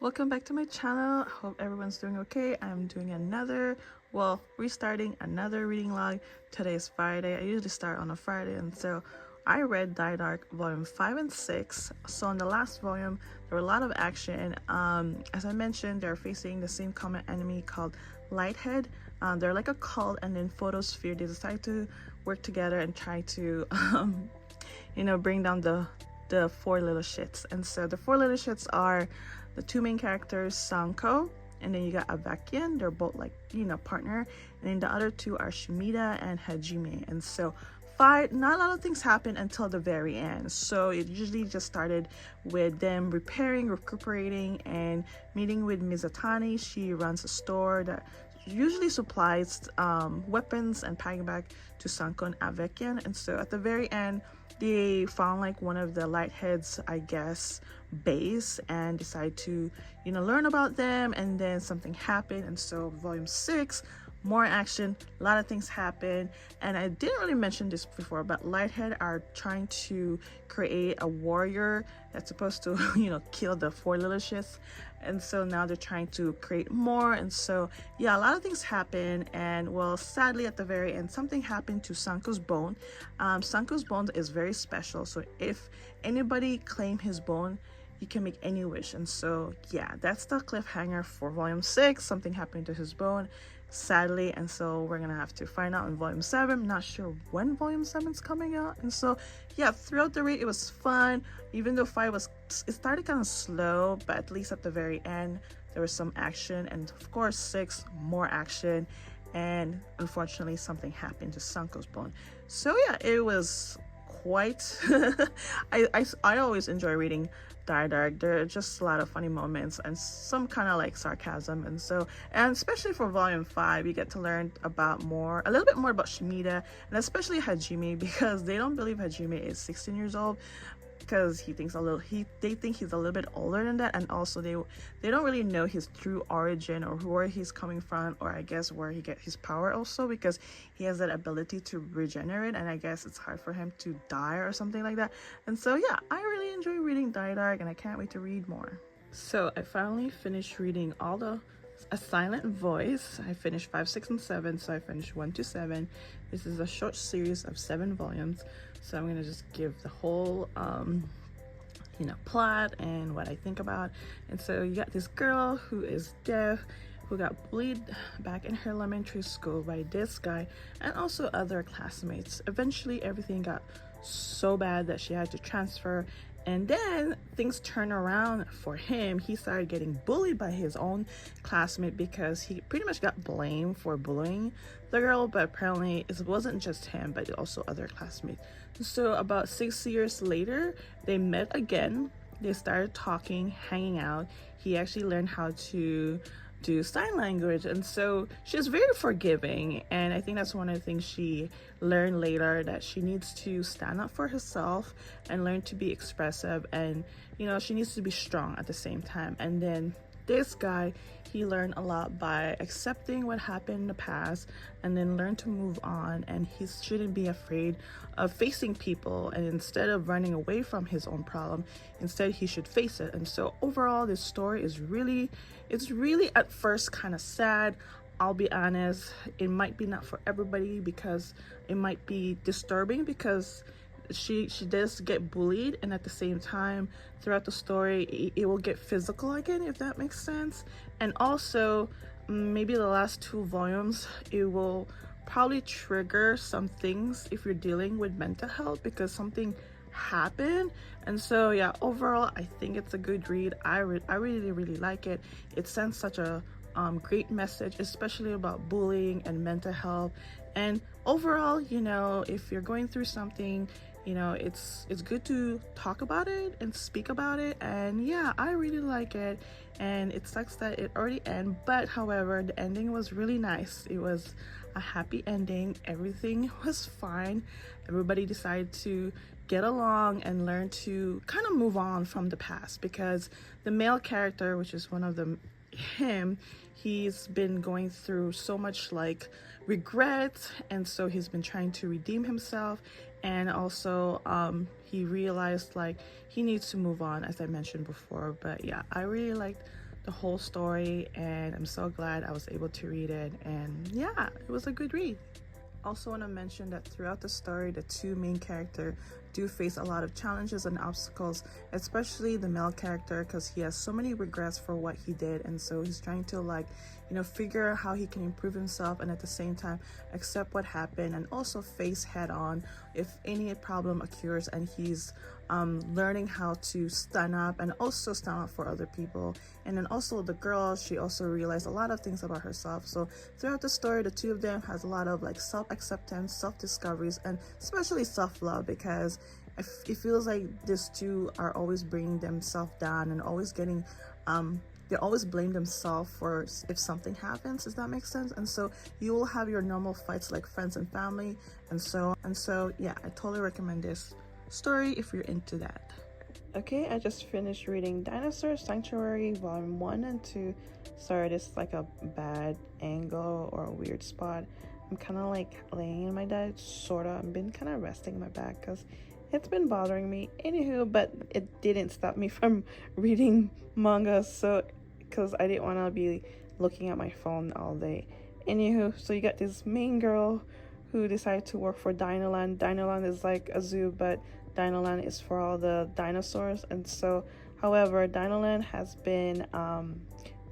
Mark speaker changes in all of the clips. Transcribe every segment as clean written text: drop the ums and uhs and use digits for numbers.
Speaker 1: Welcome back to my channel. Hope everyone's doing okay. I'm doing restarting another reading log. Today is Friday. I usually start on a Friday, and so I read Die Dark volume 5 and 6. So in the last volume there were a lot of action. As I mentioned, they're facing the same common enemy called Lighthead. They're like a cult, and in Photosphere they decide to work together and try to bring down the four little shits. And so the four little shits are the two main characters, Sanko, and then you got Avakian. They're both partner, and then the other two are Shimida and Hajime. And so not a lot of things happen until the very end. So it usually just started with them repairing, recuperating, and meeting with Mizutani. She runs a store that usually supplies weapons and packing back to Sanko and Avakian. And so at the very end, they found like one of the Lightheads, I guess, base, and decide to learn about them. And then something happened, and so volume 6, more action, a lot of things happen. And I didn't really mention this before, but Lighthead are trying to create a warrior that's supposed to kill the four little shits. And so now they're trying to create more. And so yeah, a lot of things happen. And well, sadly at the very end, something happened to Sanko's bone. Sanko's bone is very special, so if anybody claim his bone, you can make any wish. And so yeah, that's the cliffhanger for volume 6. Something happened to his bone, sadly. And so we're gonna have to find out in volume 7. I'm not sure when volume 7 is coming out. And so yeah, throughout the read it was fun, even though 5 it started kind of slow, but at least at the very end there was some action. And of course 6, more action. And unfortunately something happened to Sanko's bone. So yeah, it was quite I always enjoy reading Die Dark. There are just a lot of funny moments and some kind of like sarcasm. And especially for volume 5, you get to learn a little bit more about Shimida, and especially Hajime, because they don't believe Hajime is 16 years old, because they think he's a little bit older than that. And also they don't really know his true origin, or where he's coming from, or I guess where he get his power also, because he has that ability to regenerate, and I guess it's hard for him to die or something like that. And so yeah, I really enjoy reading Die Dark, and I can't wait to read more. So I finally finished reading all the A Silent Voice. I finished 5, 6, and 7, so I finished 1 to 7. This is a short series of 7 volumes, so I'm gonna just give the whole plot and what I think about. And so you got this girl who is deaf, who got bullied back in her elementary school by this guy and also other classmates. Eventually everything got so bad that she had to transfer, and then things turned around for him. He started getting bullied by his own classmate, because he pretty much got blamed for bullying the girl, but apparently it wasn't just him, but also other classmates. So about 6 years later, they met again. They started talking, hanging out. He actually learned how to do sign language, and so she's very forgiving. And I think that's one of the things she learned later, that she needs to stand up for herself and learn to be expressive, and she needs to be strong at the same time. And then this guy, he learned a lot by accepting what happened in the past, and then learn to move on, and he shouldn't be afraid of facing people, and instead of running away from his own problem, instead he should face it. And so overall this story is really at first kind of sad. I'll be honest, it might be not for everybody, because it might be disturbing, because she does get bullied, and at the same time throughout the story it will get physical again, if that makes sense. And also maybe the last 2 volumes, it will probably trigger some things if you're dealing with mental health, because something happened. And so yeah, overall I think it's a good read. I really like it. It sends such a great message, especially about bullying and mental health. And overall, if you're going through something, it's good to talk about it and speak about it. And yeah, I really like it. And it sucks that it already ended, but however the ending was really nice. It was a happy ending. Everything was fine. Everybody decided to get along and learn to kind of move on from the past, because the male character, which is one of them, he's been going through so much like regret, and so he's been trying to redeem himself. And also he realized like he needs to move on, as I mentioned before. But yeah, I really liked the whole story, and I'm so glad I was able to read it. And yeah, it was a good read. Also want to mention that throughout the story, the two main characters do face a lot of challenges and obstacles, especially the male character, because he has so many regrets for what he did, and so he's trying to figure out how he can improve himself, and at the same time accept what happened, and also face head on if any problem occurs, and he's learning how to stand up and also stand up for other people. And then also the girl, she also realized a lot of things about herself. So throughout the story, the two of them has a lot of self-acceptance, self-discoveries, and especially self-love, because it feels like these two are always bringing themselves down and always getting they always blame themselves for if something happens. Does that make sense? And so you will have your normal fights like friends and family, and so yeah, I totally recommend this story if you're into that. Okay, I just finished reading Dinosaurs Sanctuary Volume 1 and 2. Sorry, this is like a bad angle or a weird spot. I'm kind of like laying in my bed, sort of. I've been kind of resting my back because it's been bothering me. Anywho, but it didn't stop me from reading manga, so because I didn't want to be looking at my phone all day. Anywho, so you got this main girl who decided to work for Dinoland. Dinoland is like a zoo, but Dinoland is for all the dinosaurs. And so, however, Dinoland has been on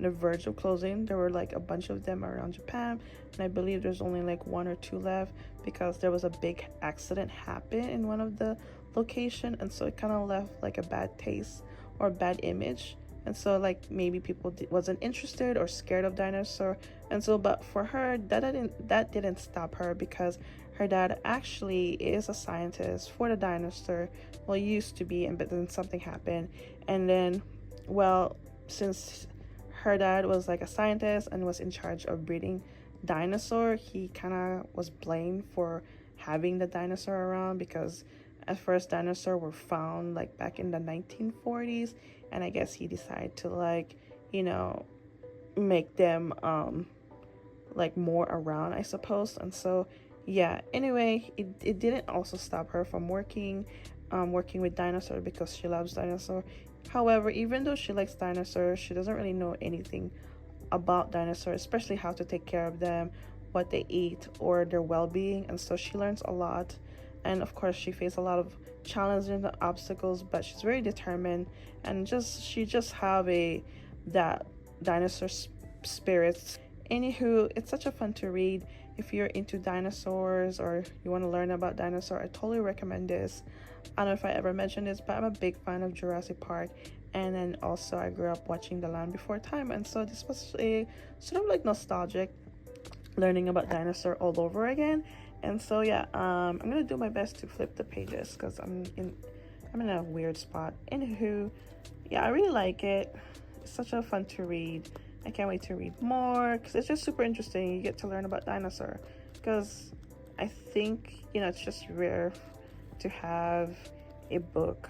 Speaker 1: the verge of closing. There were like a bunch of them around Japan, and I believe there's only like 1 or 2 left because there was a big accident happen in one of the location, and so it kind of left like a bad taste or a bad image. And so like maybe people wasn't interested or scared of dinosaur. And so but for her, that didn't stop her, because her dad actually is a scientist for the dinosaur. Well, used to be, but then something happened. And then, well, since her dad was like a scientist and was in charge of breeding dinosaur, he kind of was blamed for having the dinosaur around, because at first dinosaurs were found like back in the 1940s, and I guess he decided to make them like more around, I suppose. And so yeah, anyway, it didn't also stop her from working with dinosaurs, because she loves dinosaurs. However, even though she likes dinosaurs, she doesn't really know anything about dinosaurs, especially how to take care of them, what they eat, or their well-being. And so she learns a lot, and of course she faced a lot of challenges and obstacles, but she's very determined, and she just have that dinosaur spirits. Anywho, it's such a fun to read. If you're into dinosaurs or you want to learn about dinosaurs, I totally recommend this. I don't know if I ever mentioned this, but I'm a big fan of Jurassic Park, and then also I grew up watching The Land Before Time, and so this was a sort of like nostalgic learning about dinosaur all over again. And so yeah, I'm gonna do my best to flip the pages because I'm in a weird spot. Anywho, yeah, I really like it. It's such a fun to read. I can't wait to read more because it's just super interesting. You get to learn about dinosaur, because I think it's just rare to have a book,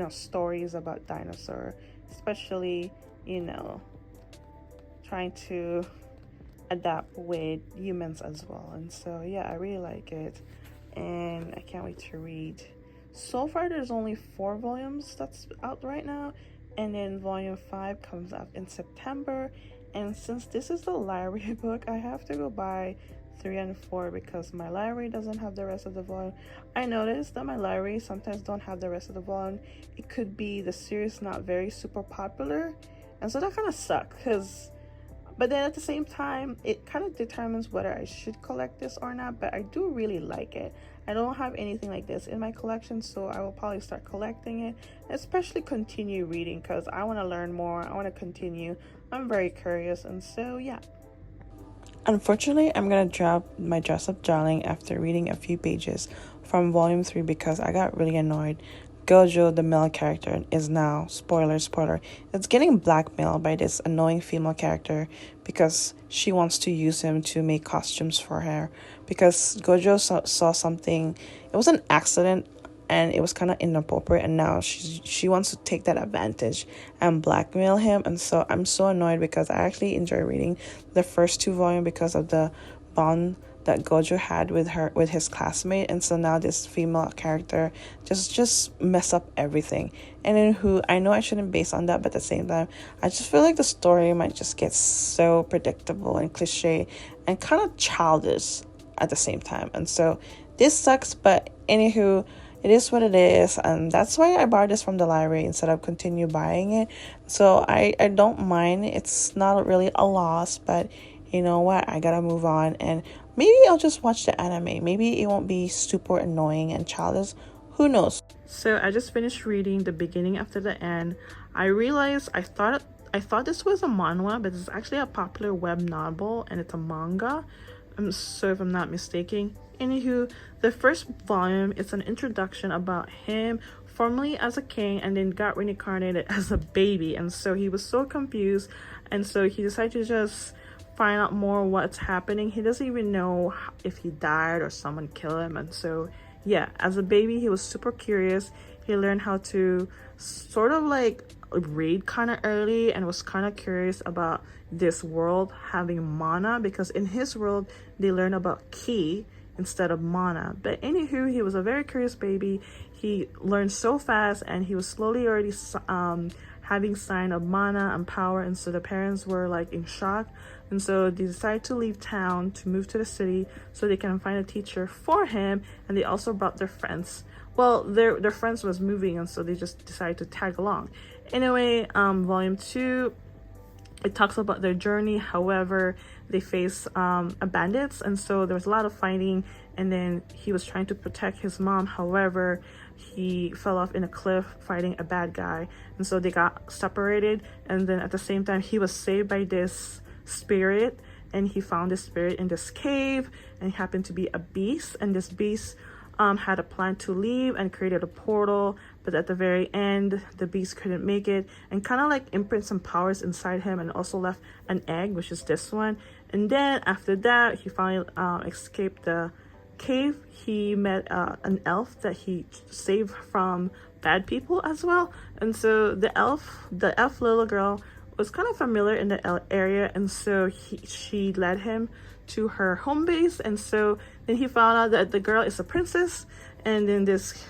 Speaker 1: stories about dinosaur, especially trying to adapt with humans as well. And so yeah, I really like it, and I can't wait to read. So far there's only 4 volumes that's out right now, and then volume 5 comes out in September. And since this is the library book, I have to go buy 3 and 4 because my library doesn't have the rest of the volume. I noticed that my library sometimes don't have the rest of the volume. It could be the series not very super popular, and so that kind of sucks, but then at the same time, it kind of determines whether I should collect this or not. But I do really like it. I don't have anything like this in my collection, so I will probably start collecting it, especially continue reading, because I want to learn more. I want to continue. I'm very curious, and so yeah. Unfortunately, I'm gonna drop my dress up darling after reading a few pages from volume 3 because I got really annoyed. Gojo, the male character, is now, spoiler, it's getting blackmailed by this annoying female character because she wants to use him to make costumes for her. Because Gojo saw something, it was an accident and it was kind of inappropriate, and now she wants to take that advantage and blackmail him. And so I'm so annoyed because I actually enjoy reading the first 2 volumes because of the bond that Gojo had with his classmate, and so now this female character just mess up everything. And then who I know I shouldn't base on that, but at the same time, I just feel like the story might just get so predictable and cliche and kind of childish at the same time. And so this sucks, but anywho, it is what it is, and that's why I borrowed this from the library instead of continue buying it. So I don't mind. It's not really a loss, but you know what? I gotta move on, and maybe I'll just watch the anime. Maybe it won't be super annoying and childish. Who knows? So I just finished reading the beginning after the end. I realized I thought this was a manhwa, but it's actually a popular web novel, and it's a manga. So if I'm not mistaken. Anywho, the first volume is an introduction about him formerly as a king and then got reincarnated as a baby, and so he was so confused, and so he decided to just find out more what's happening. He doesn't even know if he died or someone killed him, and so yeah, as a baby he was super curious. He learned how to sort of like read kind of early and was kind of curious about this world having mana, because in his world they learn about ki instead of mana. But anywho, he was a very curious baby. He learned so fast, and he was slowly already having sign of mana and power, and so the parents were like in shock, and so they decided to leave town to move to the city so they can find a teacher for him. And they also brought their friends. Well, their friends was moving, and so they just decided to tag along. Anyway, volume 2, it talks about their journey. However, they face bandits, and so there was a lot of fighting, and then he was trying to protect his mom. However, he fell off in a cliff fighting a bad guy, and so they got separated. And then at the same time, he was saved by this spirit, and he found this spirit in this cave, and he happened to be a beast, and this beast had a plan to leave and created a portal, but at the very end the beast couldn't make it and kind of like imprint some powers inside him, and also left an egg, which is this one. And then after that, he finally escaped the cave. He met an elf that he saved from bad people as well, and so the elf little girl was kind of familiar in the area, and so she led him to her home base. And so then he found out that the girl is a princess, and then this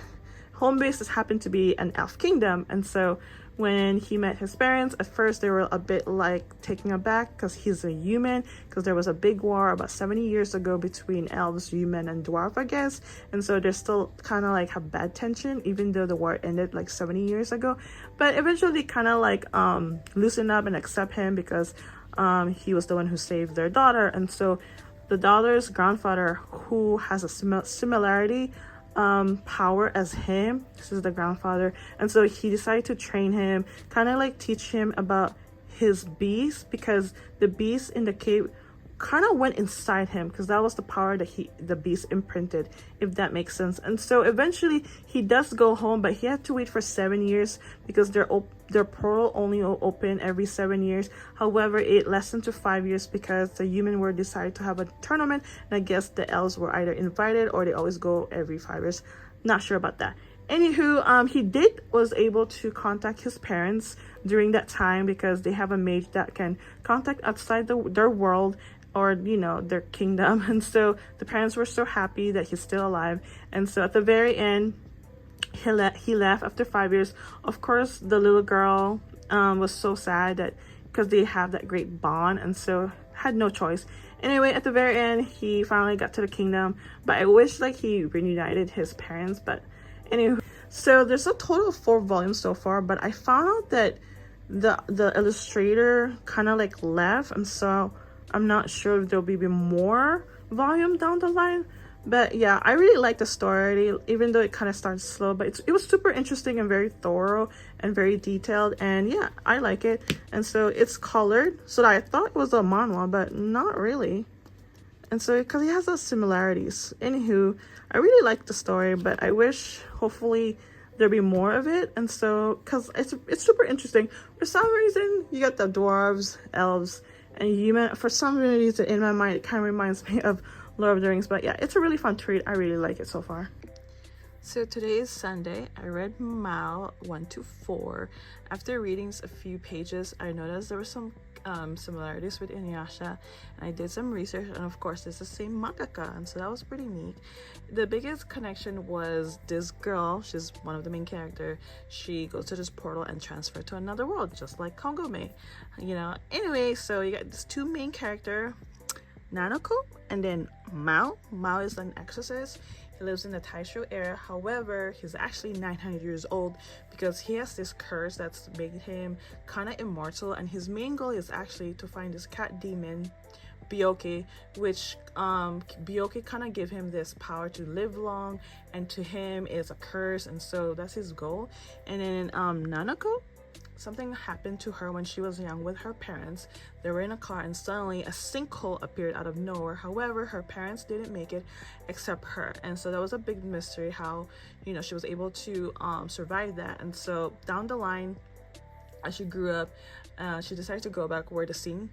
Speaker 1: home base just happened to be an elf kingdom. And so when he met his parents, at first they were a bit like taken aback because he's a human, because there was a big war about 70 years ago between elves, human, and dwarf, I guess. And so they're still kind of like have bad tension, even though the war ended like 70 years ago. But eventually kind of like loosen up and accept him, because he was the one who saved their daughter. And so the daughter's grandfather, who has a similarity power as him, this is the grandfather, and so he decided to train him, kind of like teach him about his beast, because the beast in the cave kind of went inside him, because that was the power that the beast imprinted, if that makes sense. And so eventually he does go home, but he had to wait for 7 years because their portal only open every 7 years. However, it lessened to 5 years because the human world decided to have a tournament, and I guess the elves were either invited or they always go every 5 years. Not sure about that. Anywho, he was able to contact his parents during that time, because they have a mage that can contact outside their world, or their kingdom. And so the parents were so happy that he's still alive. And so at the very end, he left after 5 years. Of course, the little girl was so sad, that because they have that great bond, and so had no choice. Anyway, at the very end, he finally got to the kingdom, but I wish like he reunited his parents. But anyway, so there's a total of 4 volumes so far, but I found out that the illustrator kind of like left, and so I'm not sure if there'll be more volume down the line. But yeah, I really like the story, even though it kind of starts slow, but it was super interesting and very thorough and very detailed. And yeah, I like it. And so it's colored, so I thought it was a manhwa, but not really. And so because it has those similarities. Anywho, I really like the story, but I wish hopefully there'll be more of it. And so because it's super interesting. For some reason, you got the dwarves, elves, and human. For some reason in my mind, it kind of reminds me of Lord of the Rings. But yeah, it's a really fun treat. I really like it so far. So today is Sunday. I read Mao 1 to 4. After reading a few pages, I noticed there were some similarities with Inuyasha, and I did some research, and of course it's the same mangaka, and so that was pretty neat. The biggest connection was this girl. She's one of the main character. She goes to this portal and transfer to another world, just like Kongome, you know. Anyway, so you got these two main character, Nanako and then Mao. Mao is an exorcist. He lives in the Taisho area. However, he's actually 900 years old because he has this curse that's made him kind of immortal, and his main goal is actually to find this cat demon Byoke, which Byoke kind of give him this power to live long, and to him is a curse, and so that's his goal. And then Nanako, something happened to her when she was young with her parents. They were in a car and suddenly a sinkhole appeared out of nowhere. However, her parents didn't make it except her, and so that was a big mystery how, you know, she was able to survive that. And so down the line, as she grew up, she decided to go back where the scene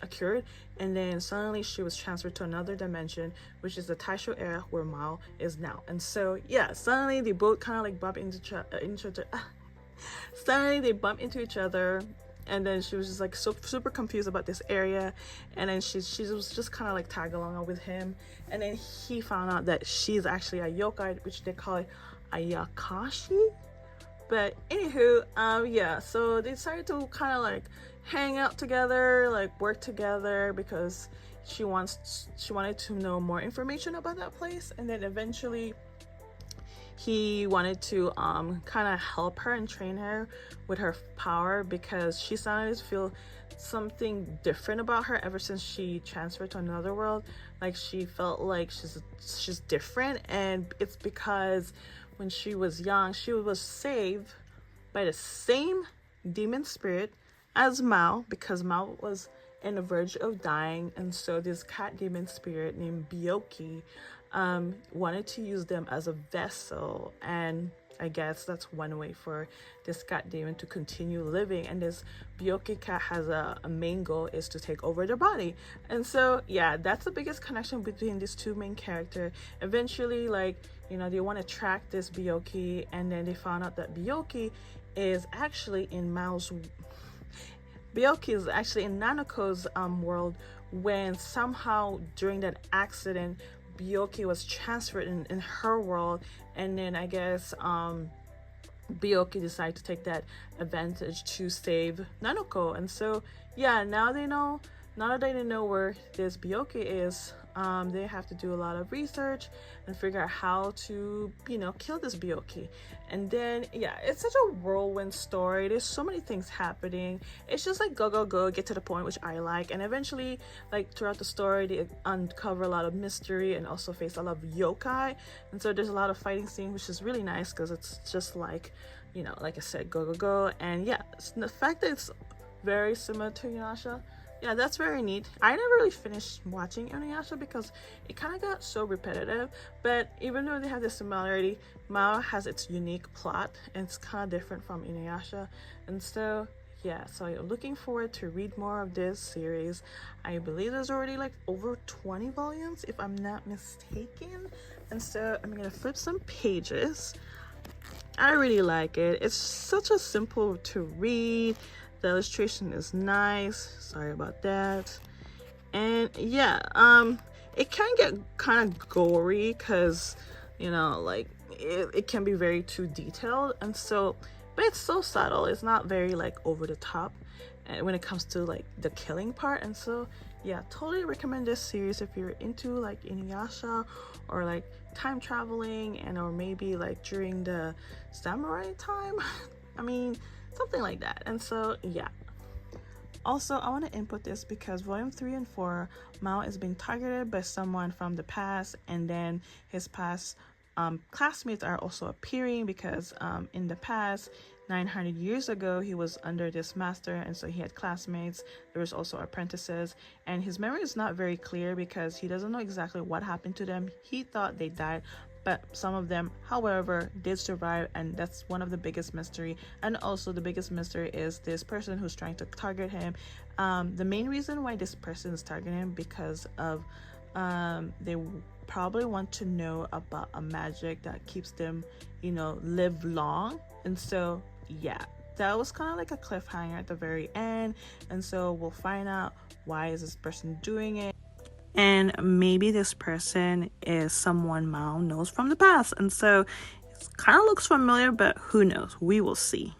Speaker 1: occurred, and then suddenly she was transferred to another dimension, which is the Taisho area where Mao is now. And so yeah, suddenly they both kind of like bump into each other. Suddenly they bump into each other, and then she was just like super confused about this area, and then she was just kind of like tag along with him, and then he found out that she's actually a yokai, which they call it a yakashi. But anywho, yeah, so they decided to kind of like hang out together, like work together, because she wanted to know more information about that place. And then eventually he wanted to kind of help her and train her with her power, because she started to feel something different about her ever since she transferred to another world. Like she felt like she's different, and it's because when she was young, she was saved by the same demon spirit as Mao, because Mao was on the verge of dying, and so this cat demon spirit named Byoki wanted to use them as a vessel, and I guess that's one way for this cat demon to continue living. And this Byoki cat has a main goal is to take over their body. And so yeah, that's the biggest connection between these two main characters. Eventually, like, you know, they want to track this Byoki, and then they found out that Byoki is actually in Nanako's world, when somehow during that accident Byoki was transferred in her world, and then I guess Byoki decided to take that advantage to save Nanako. And so yeah, now that they know where this Byoki is, they have to do a lot of research and figure out how to, you know, kill this Byoki. And then yeah, it's such a whirlwind story. There's so many things happening. It's just like go, get to the point, which I like. And eventually, like throughout the story, they uncover a lot of mystery and also face a lot of yokai. And so there's a lot of fighting scene, which is really nice, because it's just like, you know, like I said, go. And yeah, the fact that it's very similar to Inuyasha, yeah, that's very neat. I never really finished watching Inuyasha because it kind of got so repetitive, but even though they have this similarity, Mao has its unique plot, and it's kind of different from Inuyasha. And so yeah, so I'm looking forward to read more of this series. I believe there's already like over 20 volumes if I'm not mistaken, and so I'm gonna flip some pages. I really like it. It's such a simple to read. The illustration is nice. Sorry about that. And yeah, it can get kind of gory, because, you know, like it can be very too detailed, and so, but it's so subtle. It's not very like over the top when it comes to like the killing part. And so yeah, totally recommend this series if you're into like Inuyasha, or like time traveling, and or maybe like during the samurai time. I mean, something like that. And so yeah, also I want to input this because volume 3 and 4, Mao is being targeted by someone from the past, and then his past classmates are also appearing, because in the past 900 years ago he was under this master, and so he had classmates. There was also apprentices, and his memory is not very clear because he doesn't know exactly what happened to them. He thought they died, but some of them, however, did survive, and that's one of the biggest mystery. And also the biggest mystery is this person who's trying to target him. The main reason why this person is targeting him, because of they probably want to know about a magic that keeps them, you know, live long. And so yeah, that was kind of like a cliffhanger at the very end, and so we'll find out why is this person doing it, and maybe this person is someone Mao knows from the past, and so it kind of looks familiar, but who knows, we will see.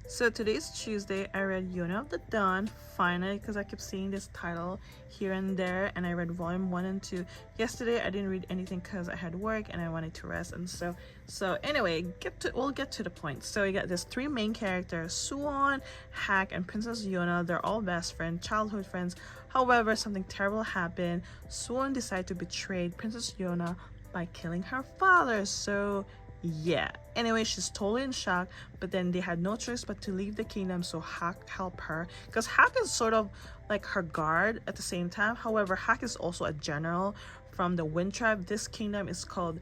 Speaker 1: So today's Tuesday. I read Yona of the Dawn finally, because I kept seeing this title here and there, and I read volume 1 and 2 yesterday. I didn't read anything because I had work and I wanted to rest, and so anyway, we'll get to the point. So you got these 3 main characters, Suwon, Hack, and Princess Yona. They're all best friends, childhood friends. However, something terrible happened. Suwon decided to betray Princess Yona by killing her father. So yeah, anyway, she's totally in shock, but then they had no choice but to leave the kingdom, so Hack helped her, because Hack is sort of like her guard at the same time. However, Hack is also a general from the Wind tribe. This kingdom is called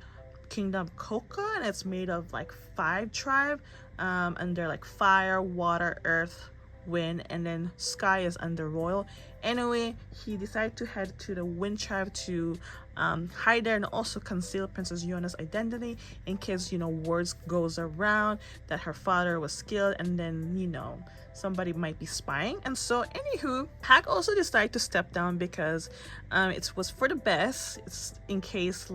Speaker 1: Kingdom Koka, and it's made of like 5 tribes, and they're like fire, water, earth, wind, and then sky is under royal. Anyway, he decided to head to the Wind tribe to hide there and also conceal Princess Yona's identity in case, words goes around that her father was killed, and then, somebody might be spying. And so anywho, Hack also decided to step down because it was for the best. It's in case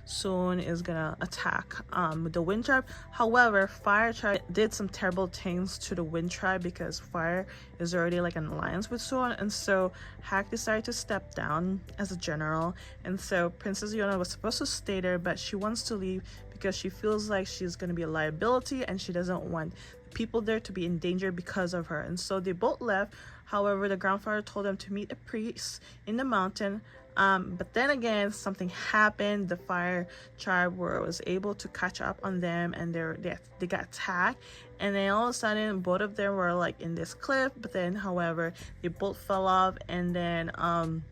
Speaker 1: soon is gonna attack the Wind tribe. However, Fire tribe did some terrible things to the Wind tribe because Fire is already like an alliance with Soon, and so Hack decided to step down as a general. And so Princess Yona was supposed to stay there, but she wants to leave because she feels like she's going to be a liability and she doesn't want people there to be in danger because of her. And so they both left. However, the grandfather told them to meet a priest in the mountain. But then again, something happened. The Fire tribe was able to catch up on them, and they got attacked. And then all of a sudden, both of them were like in this cliff. But then, however, they both fell off, and then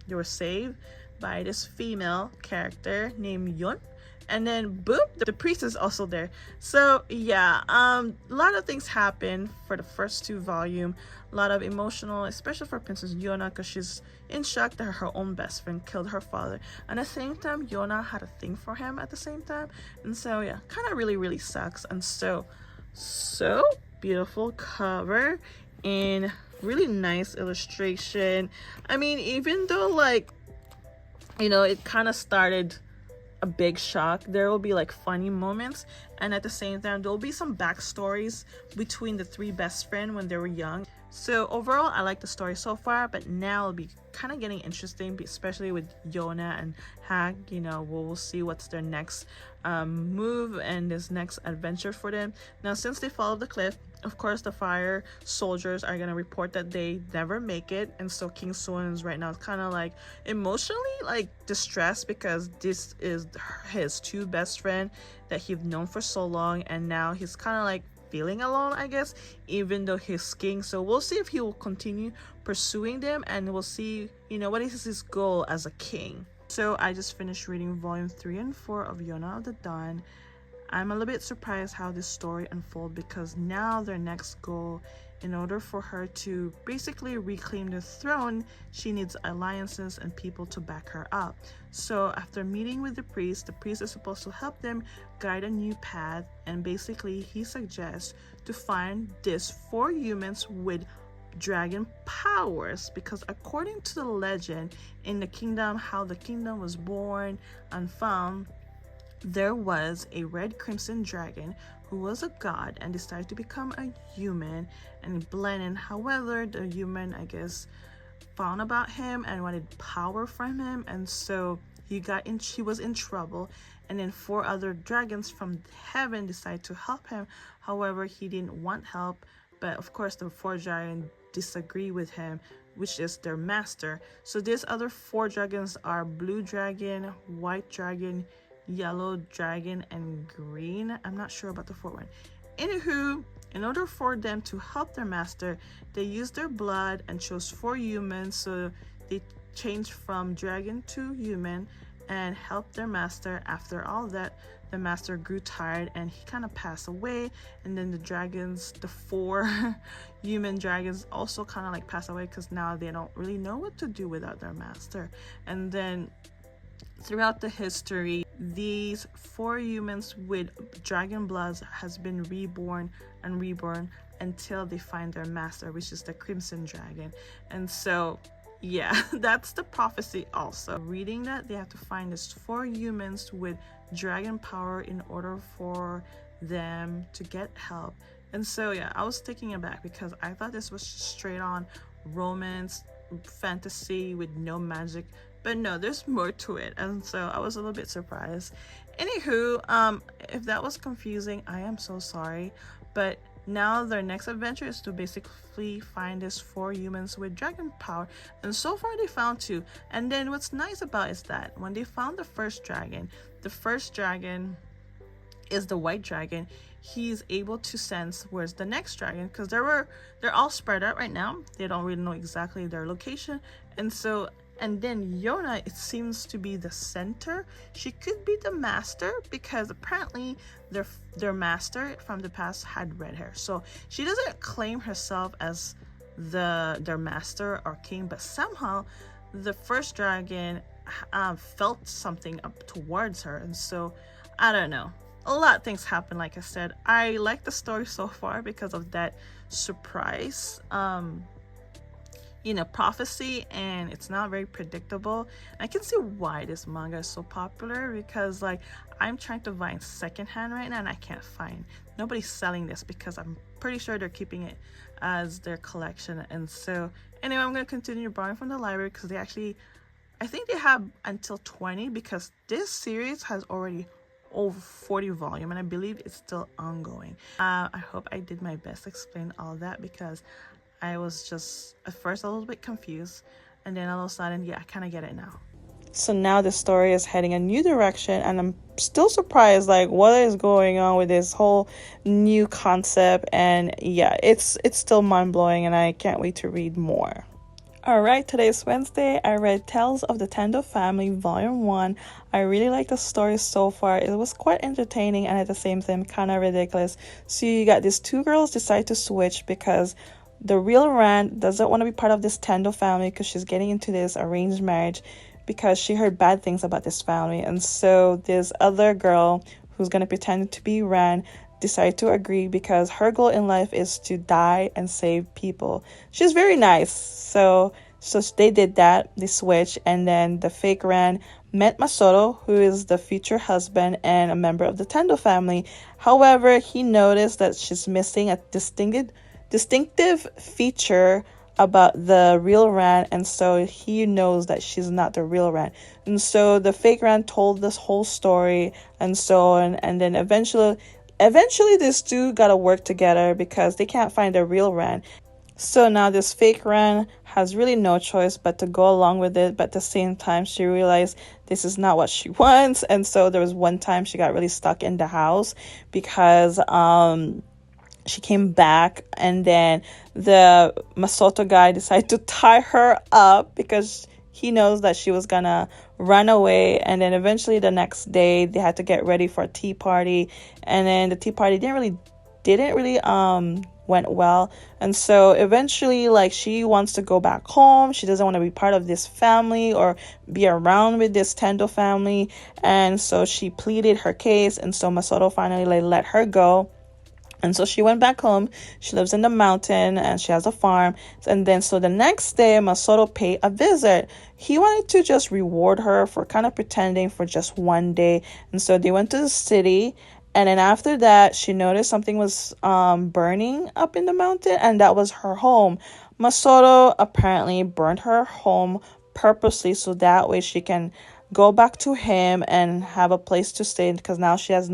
Speaker 1: they were saved by this female character named Yun. And then boom, the priest is also there. So yeah, a lot of things happen for the first 2 volumes. A lot of emotional, especially for Princess Yona, because she's in shock that her own best friend killed her father. And at the same time, Yona had a thing for him at the same time. And so yeah, kind of really sucks. And so beautiful cover and really nice illustration. I mean, even though it kind of started a big shock, there will be like funny moments, and at the same time there will be some backstories between the 3 best friends when they were young. So overall, I like the story so far, but now it'll be kind of getting interesting, especially with Yona and Hack. We'll see what's their next move and this next adventure for them. Now, since they fell off the cliff, of course the fire soldiers are gonna report that they never make it, and so King Soon is right now kind of like emotionally distressed because this is his 2 best friend that he's known for so long, and now he's kind of feeling alone, I guess, even though he's king. So we'll see if he will continue pursuing them, and we'll see what is his goal as a king. So I just finished reading volume 3 and 4 of Yona of the Dawn. I'm a little bit surprised how this story unfolds, because now their next goal, in order for her to basically reclaim the throne, she needs alliances and people to back her up. So after meeting with the priest is supposed to help them guide a new path, and basically he suggests to find these 4 humans with dragon powers, because according to the legend in the kingdom, how the kingdom was born and found, there was a red crimson dragon who was a god and decided to become a human and blend in. However, the human, I guess, found about him and wanted power from him, and so he was in trouble. And then 4 other dragons from heaven decided to help him. However, he didn't want help, but of course the 4 dragons disagree with him, which is their master. So these other 4 dragons are blue dragon, white dragon, yellow dragon, and green. I'm not sure about the 4th one. Anywho, in order for them to help their master, they used their blood and chose 4 humans. So they changed from dragon to human and helped their master. After all that, the master grew tired and he kind of passed away, and then the 4 human dragons also kind of passed away because now they don't really know what to do without their master. And then throughout the history, these four humans with dragon bloods has been reborn and reborn until they find their master, which is the Crimson Dragon. And so, yeah, that's the prophecy also. Reading that, they have to find these four humans with dragon power in order for them to get help. And so, yeah, I was taken aback because I thought this was straight on romance, fantasy with no magic, but no, there's more to it. And so I was a little bit surprised. Anywho, if that was confusing, I am so sorry. But now their next adventure is to basically find these four humans with dragon power, and so far they found two. And then what's nice about is that when they found the first dragon is the white dragon. He's able to sense where's the next dragon, because they're all spread out right now. They don't really know exactly their location. And then Yona, it seems to be the center. She could be the master, because apparently their master from the past had red hair. So she doesn't claim herself as their master or king, but somehow the first dragon felt something up towards her. And so I don't know, a lot of things happen. Like I said, I like the story so far because of that surprise prophecy, and it's not very predictable. I can see why this manga is so popular, because like I'm trying to find secondhand right now and I can't find, nobody's selling this, because I'm pretty sure they're keeping it as their collection. And so anyway, I'm going to continue borrowing from the library, because I think they have until 20, because this series has already over 40 volume, and I believe it's still ongoing. I hope I did my best to explain all that, because I was just at first a little bit confused, and then all of a sudden, yeah, I kind of get it now. So now the story is heading a new direction, and I'm still surprised, like, what is going on with this whole new concept. And yeah, it's still mind-blowing, and I can't wait to read more. Alright, today is Wednesday. I read Tales of the Tendo Family Volume 1. I really like the story so far. It was quite entertaining and at the same time kind of ridiculous. So you got these two girls decide to switch because the real Rand doesn't want to be part of this Tendo family, because she's getting into this arranged marriage because she heard bad things about this family. And so this other girl who's going to pretend to be Rand decided to agree, because her goal in life is to die and save people. She's very nice. So they did that. They switched, and then the fake Rand met Masato, who is the future husband and a member of the Tendo family. However, he noticed that she's missing a distinctive feature about the real Rand, and so he knows that she's not the real Rand. And so the fake Rand told this whole story, and so on, and then eventually these two gotta work together because they can't find the real Rand. So now this fake Rand has really no choice but to go along with it, but at the same time she realized this is not what she wants. And so there was one time she got really stuck in the house because she came back, and then the Masato guy decided to tie her up because he knows that she was gonna run away. And then eventually the next day they had to get ready for a tea party, and then the tea party didn't really went well. And so eventually, like, she wants to go back home. She doesn't want to be part of this family or be around with this Tendo family, and so she pleaded her case, and so Masato finally let her go. And so she went back home. She lives in the mountain and she has a farm. And then so the next day, Masato paid a visit. He wanted to just reward her for kind of pretending for just one day. And so they went to the city. And then after that, she noticed something was burning up in the mountain, and that was her home. Masato apparently burned her home purposely so that way she can go back to him and have a place to stay, because now she has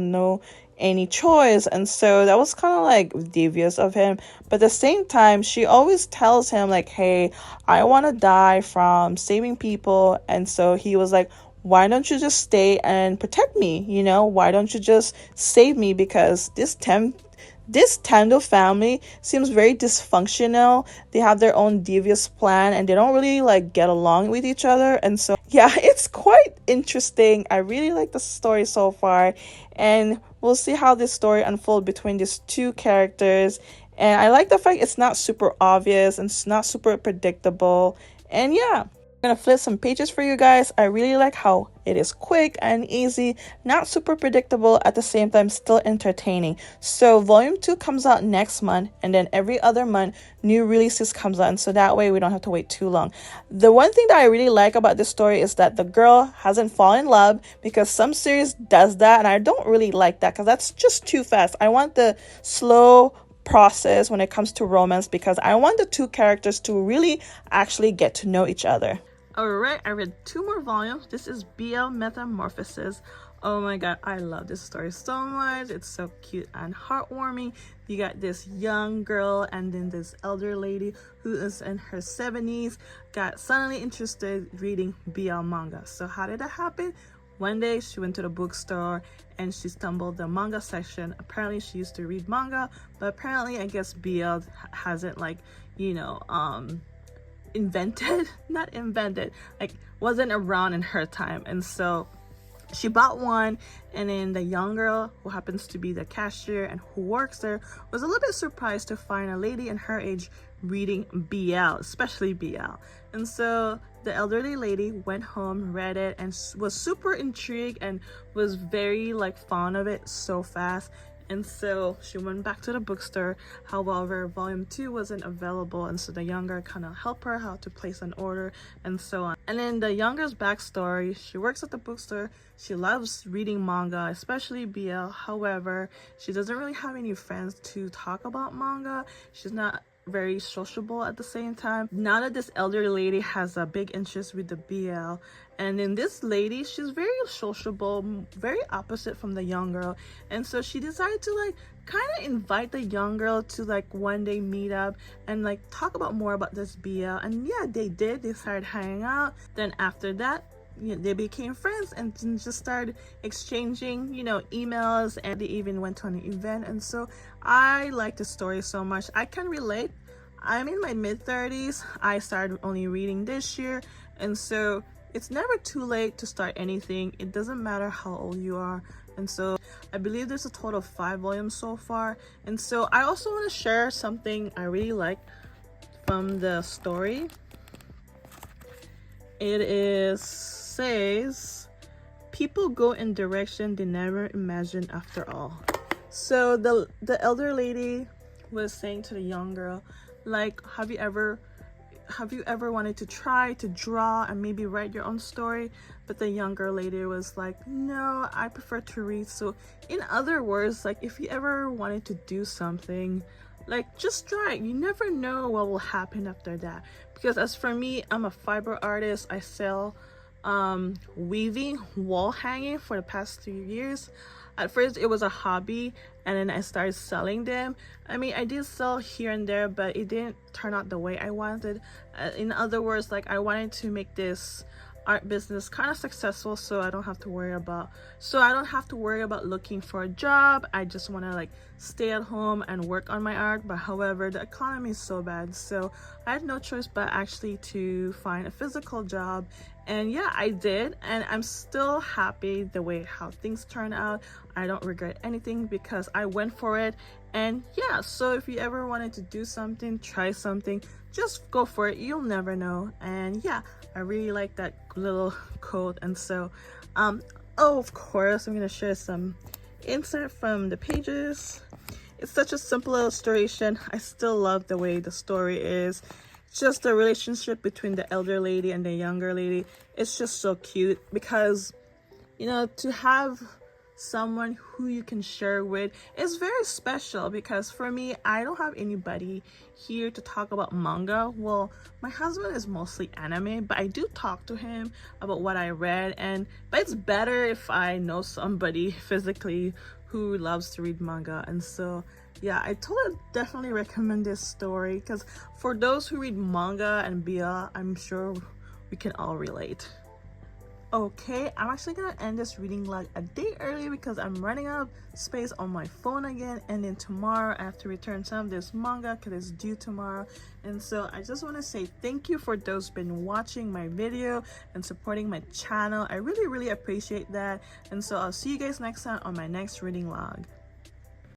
Speaker 1: any choice. And so that was kind of like devious of him, but at the same time she always tells him like, hey, I want to die from saving people. And so he was like, why don't you just stay and protect me? Why don't you just save me? Because this Tendo family seems very dysfunctional. They have their own devious plan, and they don't really like get along with each other. And so yeah, it's quite interesting. I really like the story so far, and we'll see how this story unfolds between these two characters. And I like the fact it's not super obvious and it's not super predictable. And yeah, Gonna flip some pages for you guys. I really like how it is quick and easy, not super predictable, at the same time still entertaining. So volume 2 comes out next month, and then every other month new releases comes out, and so that way we don't have to wait too long. The one thing that I really like about this story is that the girl hasn't fallen in love, because some series does that, and I don't really like that because that's just too fast. I want the slow process when it comes to romance, because I want the two characters to really actually get to know each other. Alright, I read 2 more volumes. This is BL Metamorphosis. Oh my god, I love this story so much. It's so cute and heartwarming. You got this young girl and then this elder lady who is in her 70s got suddenly interested reading BL manga. So how did that happen? One day she went to the bookstore and she stumbled the manga section. Apparently she used to read manga, but apparently I guess BL hasn't, like, you know, not invented, like wasn't around in her time, and so she bought one. And then the young girl, who happens to be the cashier and who works there, was a little bit surprised to find a lady in her age reading BL, especially BL. And so the elderly lady went home, read it, and was super intrigued and was very, like, fond of it so fast. And so she went back to the bookstore. However, volume 2 wasn't available, and so the younger kind of helped her how to place an order and so on. And then the younger's backstory: she works at the bookstore. She loves reading manga, especially BL. However, she doesn't really have any friends to talk about manga. She's not very sociable at the same time. Now that this elderly lady has a big interest with the BL, and then this lady, she's very sociable, very opposite from the young girl, and so she decided to, like, kind of invite the young girl to, like, one day meet up and, like, talk about more about this BL. And yeah, they did. They started hanging out. Then after that, you know, they became friends and just started exchanging, you know, emails, and they even went to an event. And so I like the story so much. I can relate. I'm in my mid-30s. I started only reading this year, and so it's never too late to start anything. It doesn't matter how old you are. And so I believe there's a total of 5 volumes so far. And so I also want to share something I really like from the story. It says, people go in direction they never imagined after all. So the elder lady was saying to the young girl, like, have you ever wanted to try to draw and maybe write your own story? But the younger lady was like, no, I prefer to read. So in other words, like, if you ever wanted to do something, like, just try it. You never know what will happen after that. Because as for me, I'm a fiber artist. I sell weaving, wall hanging for the past 3 years. At first it was a hobby, and then I started selling them. I mean, I did sell here and there, but it didn't turn out the way I wanted. In other words, like, I wanted to make this art business kind of successful, so I don't have to worry about looking for a job. I just want to, like, stay at home and work on my art. But however, the economy is so bad, so I had no choice but actually to find a physical job. And yeah, I did, and I'm still happy the way how things turned out. I don't regret anything because I went for it. And yeah, so if you ever wanted to do something, try something, just go for it. You'll never know. And yeah, I really like that little quote. And so oh, of course, I'm gonna share some insert from the pages. It's such a simple illustration. I still love the way the story is. Just the relationship between the elder lady and the younger lady. It's just so cute, because, you know, to have someone who you can share with is very special. Because for me, I don't have anybody here to talk about manga. Well, my husband is mostly anime, but I do talk to him about what I read. But it's better if I know somebody physically who loves to read manga. And so yeah, I definitely recommend this story, because for those who read manga and BL, I'm sure we can all relate. Okay, I'm actually gonna end this reading log a day early because I'm running out of space on my phone again, and then tomorrow I have to return some of this manga because it's due tomorrow. And so I just want to say thank you for those been watching my video and supporting my channel. I really appreciate that. And so I'll see you guys next time on my next reading log.